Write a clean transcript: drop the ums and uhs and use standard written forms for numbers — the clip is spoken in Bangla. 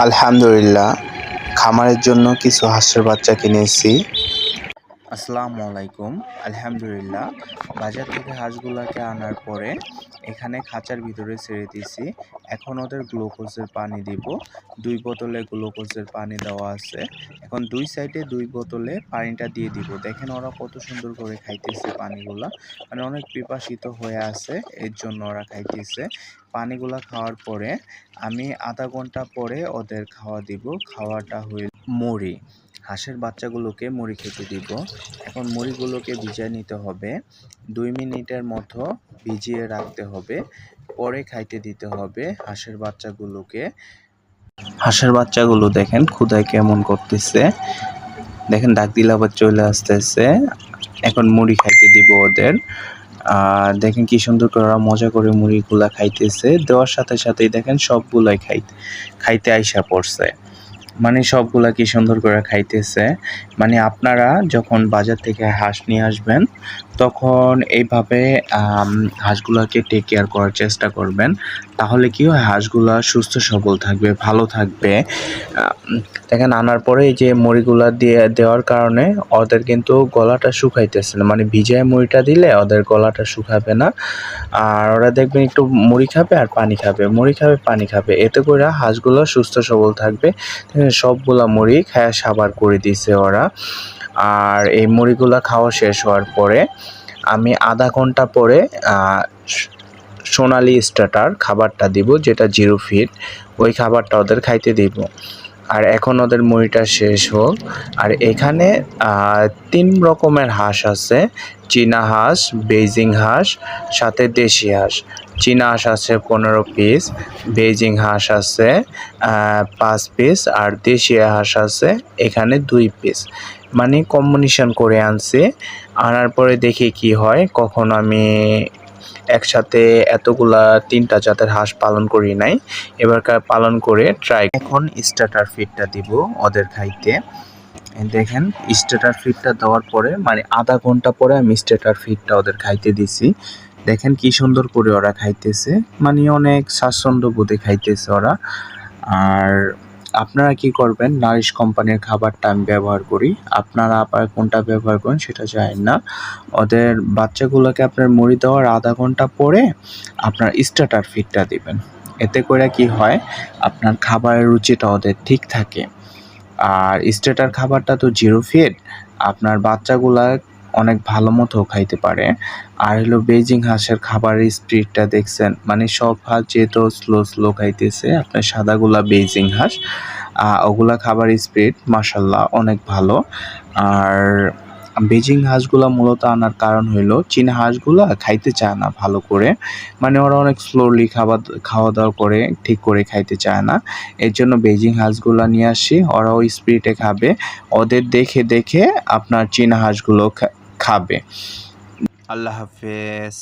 আলহামদুলিল্লাহ, খামারের জন্য কিছু হাঁসের বাচ্চা কিনেছি। আসসালামু আলাইকুম। আলহামদুলিল্লাহ, বাজার থেকে হাঁসগুলাকে আনার পরে এখানে খাঁচার ভিতরে ছেড়ে দিছি। এখন ওদের গ্লুকোজের পানি দিব। 2 বোতলে গ্লুকোজের পানি দেওয়া আছে। এখন 2 সাইডে 2 বোতলে পানিটা দিয়ে দিব। দেখেন ওরা কত সুন্দর করে খাইতেছে পানিগুলা। মানে অনেক পিপাসিত হয়ে আছে, এর জন্য ওরা খাইতেছে। পানিগুলা খাওয়ার পরে আমি আধা ঘন্টা পরে ওদের খাওয়া দিব। খাওয়াটা হইল মুড়ি। হাঁসের বাচ্চাগুলোকে মুড়ি খেতে দিব। এখন মুড়িগুলোকে ভিজিয়ে নিতে হবে, 2 মিনিটের মতো ভিজিয়ে রাখতে হবে, পরে খাইতে দিতে হবে হাঁসের বাচ্চাগুলোকে। হাঁসের বাচ্চাগুলো দেখেন ক্ষুধায় কেমন করতেছে, দেখেন ডাক দিলে আবার চলে আসতেছে। এখন মুড়ি খাইতে দিব ওদের। দেখেন কি সুন্দর করে ওরা মজা করে মুড়িগুলা খাইতেছে। দেওয়ার সাথে সাথেই দেখেন সবগুলাই খাইতে আইসা পড়ছে। মানে সবগুলা কি সুন্দর করে খাইতেছে। মানে আপনারা যখন বাজার থেকে হাঁস নিয়ে আসবেন তখন এইভাবে হাঁসগুলাকে টেক কেয়ার করার চেষ্টা করবেন। তাহলে কি হয়, হাঁসগুলা সুস্থ সবল থাকবে, ভালো থাকবে। দেখেন আনার পরে এই যে মুড়িগুলা দেওয়ার কারণে ওদের কিন্তু গলাটা শুকাইতেছে না। মানে ভিজায় মুড়িটা দিলে ওদের গলাটা শুকাবে না। আর ওরা দেখবেন একটু মুড়ি খাবে আর পানি খাবে, মুড়ি খাবে পানি খাবে, এতে করে হাঁসগুলো সুস্থ সবল থাকবে। সবগুলা মুড়ি খায়া সাবার করে দিছে ওরা। আর এই মুড়িগুলা খাওয়া শেষ হওয়ার পরে আমি আধা ঘন্টা পরে সোনালি স্টার্টার খাবারটা দিব, যেটা 0 ফিট, ওই খাবারটা ওদের খাইতে দিব। আর এখন ওদের মুড়িটা শেষ হোক। আর এখানে 3 রকমের হাঁস আছে, চীনা হাঁস, বেইজিং হাঁস, সাথে দেশি হাঁস। চীনা হাঁস আছে 15 পিস, বেইজিং হাঁস আছে 5 পিস, আর দেশি হাঁস আছে এখানে 2 পিস। মানে কম্বিনেশন করে আনছি। আনার পরে দেখি কি হয়, কখন আমি একসাথে এতগুলা 3টা জাতের হাঁস পালন করি নাই, এবারকার পালন করে ট্রাই। এখন স্টার্টার ফিডটা দিব ওদের খাইতে। দেখেন স্টার্টার ফিডটা দেওয়ার পরে মানে আধা ঘন্টা পরে আমি স্টার্টার ফিডটা ওদের খাইতে দিছি। দেখেন কি সুন্দর করে ওরা খাইতেছে, মানে অনেক স্বাচ্ছন্দ্য বোধে খাইতেছে ওরা। আর আপনারা কি করবেন, নারিশ কোম্পানির খাবারটা আমি ব্যবহার করি, আপনারা আবার কোনটা ব্যবহার করেন সেটা জানেন না। ওদের বাচ্চাগুলোকে আপনার মুড়ি দেওয়ার আধা ঘন্টা পরে আপনার স্টার্টার ফিডটা দিবেন। এতে করে কি হয়, আপনার খাবারের রুচিটা ওদের ঠিক থাকে। আর স্টার্টার খাবারটা তো 0 ফিট, আপনার বাচ্চাগুলা অনেক ভালো মতো খাইতে পারে। আর হলো বেইজিং হাঁসের খাবারের স্পিডটা দেখছেন, মানে সব হাঁস যেহেতু স্লো খাইতেছে, আপনার সাদাগুলা বেইজিং হাঁস, ওগুলা খাবার স্পিড মাশাল্লাহ অনেক ভালো। আর বেজিং হাঁসগুলা মূলত আনার কারণ হইলো চীনা হাঁসগুলা খাইতে চায় না ভালো করে, মানে ওরা অনেক স্লোলি খাওয়া দাওয়া করে, ঠিক করে খাইতে চায় না। এর জন্য বেজিং হাঁসগুলা নিয়ে আসি, ওরা ওই স্পিডে খাবে, ওদের দেখে দেখে আপনার চীনা হাঁসগুলো খাবে। আল্লাহ হাফেজ।